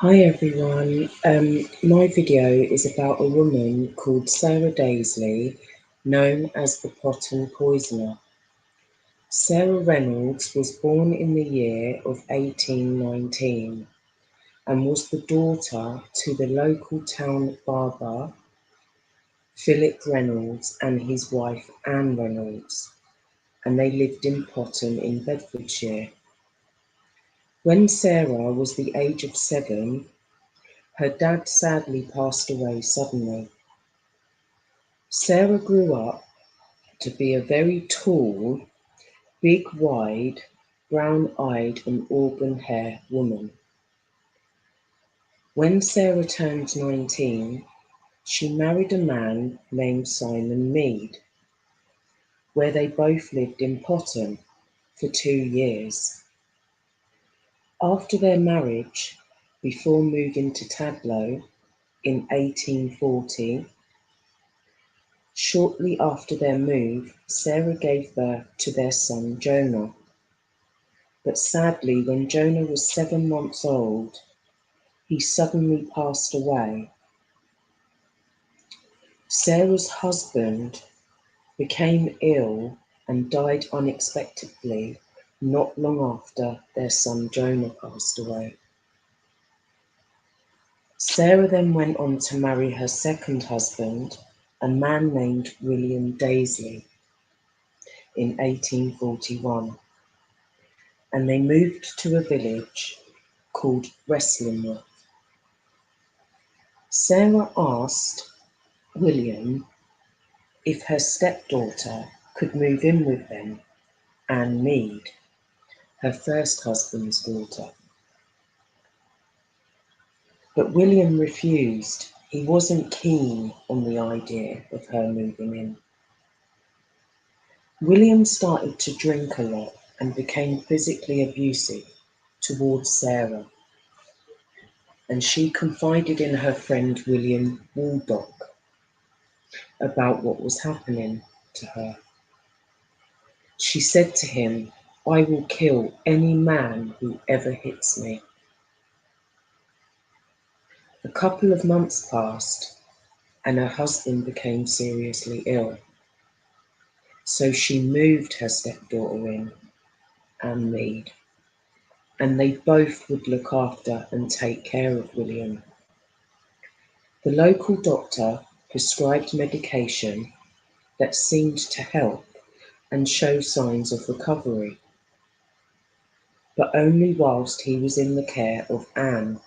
Hi everyone. My video is about a woman called Sarah Dazley, known as the Potton poisoner. Sarah Reynolds was born in the year of 1819 and was the daughter to the local town barber, Philip Reynolds, and his wife Anne Reynolds, and they lived in Potton in Bedfordshire. When Sarah was the age of 7, her dad sadly passed away suddenly. Sarah grew up to be a very tall, big, wide, brown-eyed and auburn hair woman. When Sarah turned 19, she married a man named Simon Mead, where they both lived in Potton for 2 years. After their marriage, before moving to Tadlow in 1840, shortly after their move, Sarah gave birth to their son Jonah. But sadly, when Jonah was 7 months old, he suddenly passed away. Sarah's husband became ill and died unexpectedly not long after their son Jonah passed away. Sarah then went on to marry her second husband, a man named William Dazley, in 1841, and they moved to a village called Wrestlingworth. Sarah asked William if her stepdaughter could move in with them, Anne Mead, her first husband's daughter. But William refused. He wasn't keen on the idea of her moving in. William started to drink a lot and became physically abusive towards Sarah, and she confided in her friend William Waldock about what was happening to her. She said to him, "I will kill any man who ever hits me." A couple of months passed and her husband became seriously ill. So she moved her stepdaughter in, Anne Mead, and they both would look after and take care of William. The local doctor prescribed medication that seemed to help and show signs of recovery, but only whilst he was in the care of Anne.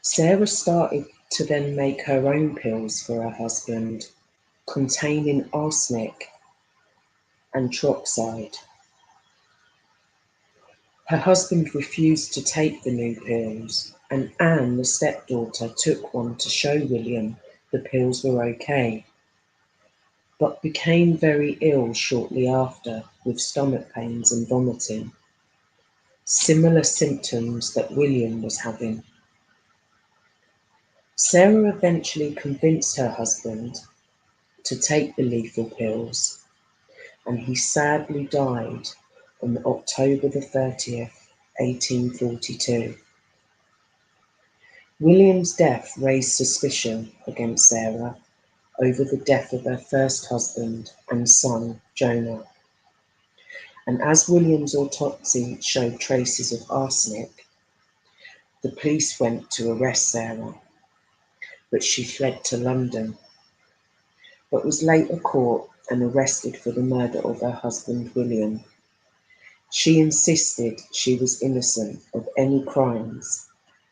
Sarah started to then make her own pills for her husband, containing arsenic and troxide. Her husband refused to take the new pills, and Anne, the stepdaughter, took one to show William the pills were okay, but became very ill shortly after with stomach pains and vomiting, similar symptoms that William was having. Sarah eventually convinced her husband to take the lethal pills, and he sadly died on October the 30th, 1842. William's death raised suspicion against Sarah over the death of her first husband and son, Jonah. And as William's autopsy showed traces of arsenic, the police went to arrest Sarah, but she fled to London, but was later caught and arrested for the murder of her husband, William. She insisted she was innocent of any crimes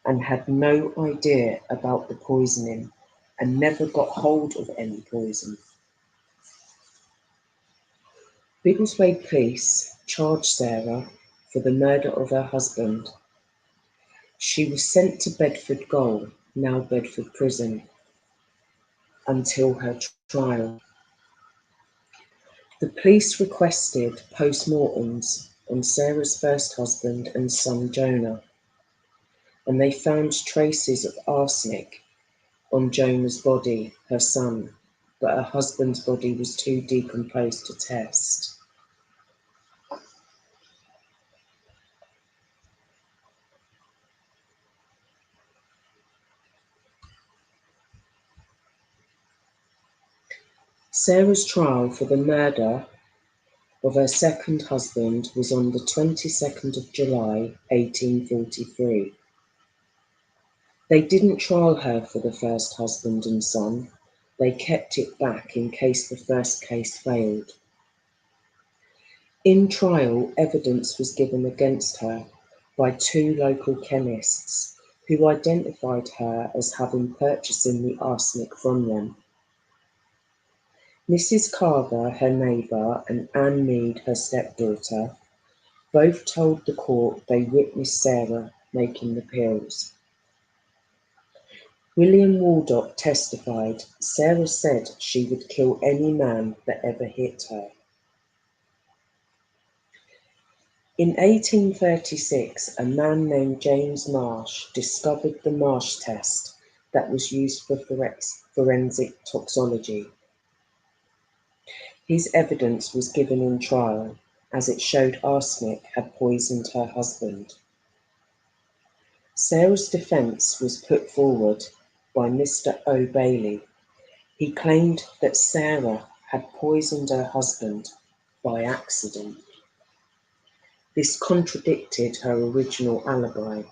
and had no idea about the poisoning and never got hold of any poison. Biggleswade police charged Sarah for the murder of her husband. She was sent to Bedford Gaol, now Bedford Prison, until her trial. The police requested post-mortems on Sarah's first husband and son Jonah, and they found traces of arsenic on Jonah's body, her son, but her husband's body was too decomposed to test. Sarah's trial for the murder of her second husband was on the 22nd of July, 1843. They didn't trial her for the first husband and son. They kept it back in case the first case failed. In trial, evidence was given against her by two local chemists who identified her as having purchasing the arsenic from them. Mrs. Carver, her neighbour, and Anne Mead, her stepdaughter, both told the court they witnessed Sarah making the pills. William Waldock testified Sarah said she would kill any man that ever hit her. In 1836, a man named James Marsh discovered the Marsh test that was used for forensic toxicology. His evidence was given in trial, as it showed arsenic had poisoned her husband. Sarah's defence was put forward by Mr. O'Bailey. He claimed that Sarah had poisoned her husband by accident. This contradicted her original alibi.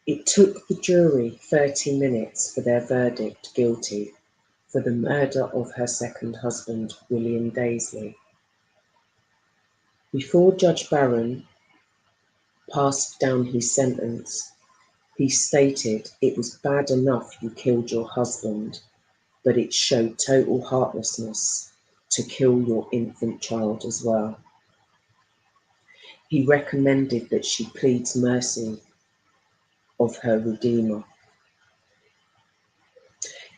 It took the jury 30 minutes for their verdict guilty for the murder of her second husband, William Dazley. Before Judge Barron passed down his sentence, he stated it was bad enough you killed your husband, but it showed total heartlessness to kill your infant child as well. He recommended that she pleads mercy of her Redeemer.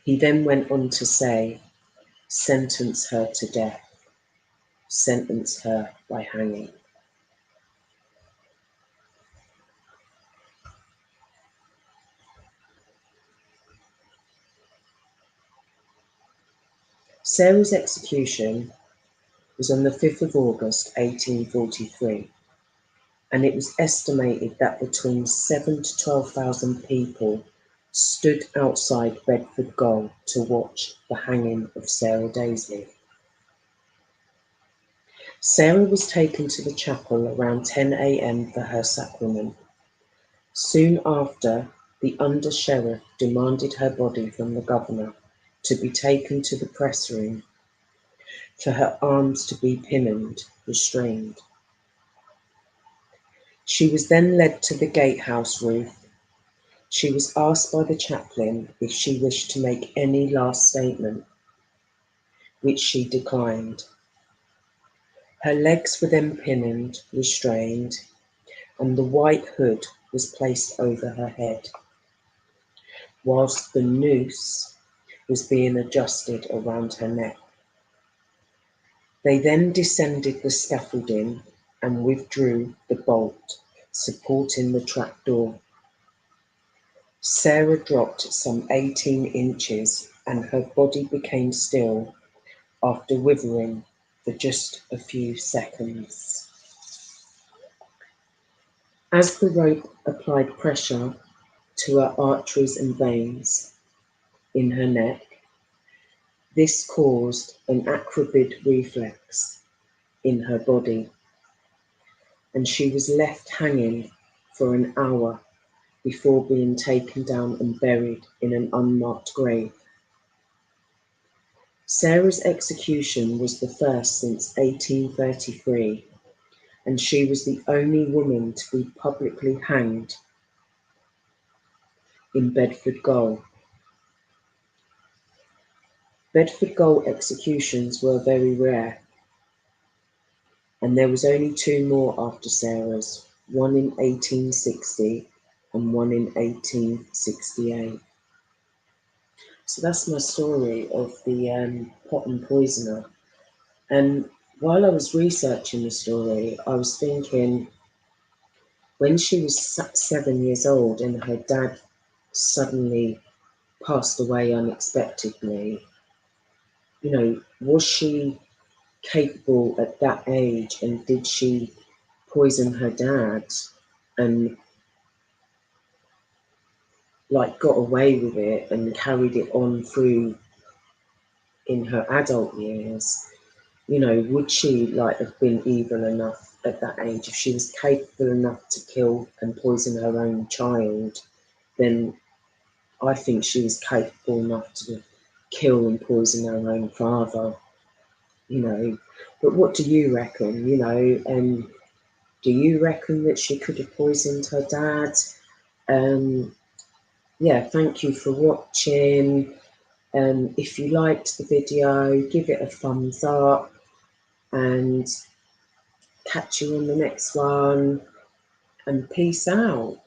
He then went on to say, sentence her to death, sentence her by hanging. Sarah's execution was on the 5th of August 1843, and it was estimated that between 7,000 to 12,000 people stood outside Bedford Gaol to watch the hanging of Sarah Dazley. Sarah was taken to the chapel around 10 a.m. for her sacrament. Soon after, the under-sheriff demanded her body from the governor to be taken to the press room, for her arms to be pinioned, restrained. She was then led to the gatehouse roof. She was asked by the chaplain if she wished to make any last statement, which she declined. Her legs were then pinioned, restrained, and the white hood was placed over her head, whilst the noose was being adjusted around her neck. They then descended the scaffolding and withdrew the bolt supporting the trapdoor. Sarah dropped some 18 inches and her body became still after withering for just a few seconds. As the rope applied pressure to her arteries and veins in her neck, this caused an acrobatic reflex in her body, and she was left hanging for an hour before being taken down and buried in an unmarked grave. Sarah's execution was the first since 1833, and she was the only woman to be publicly hanged in Bedford Gaol. Bedford Gaol executions were very rare, and there was only two more after Sarah's, one in 1860 and one in 1868. So that's my story of the Potton poisoner. And while I was researching the story, I was thinking, when she was 7 years old and her dad suddenly passed away unexpectedly, was she capable at that age, and did she poison her dad and got away with it and carried it on through in her adult years, you know, would she like have been evil enough at that age? If she was capable enough to kill and poison her own child, then I think she was capable enough to kill and poison her own father, you know. But what do you reckon? You know, do you reckon that she could have poisoned her dad? Yeah, thank you for watching. If you liked the video, give it a thumbs up and catch you on the next one. And peace out.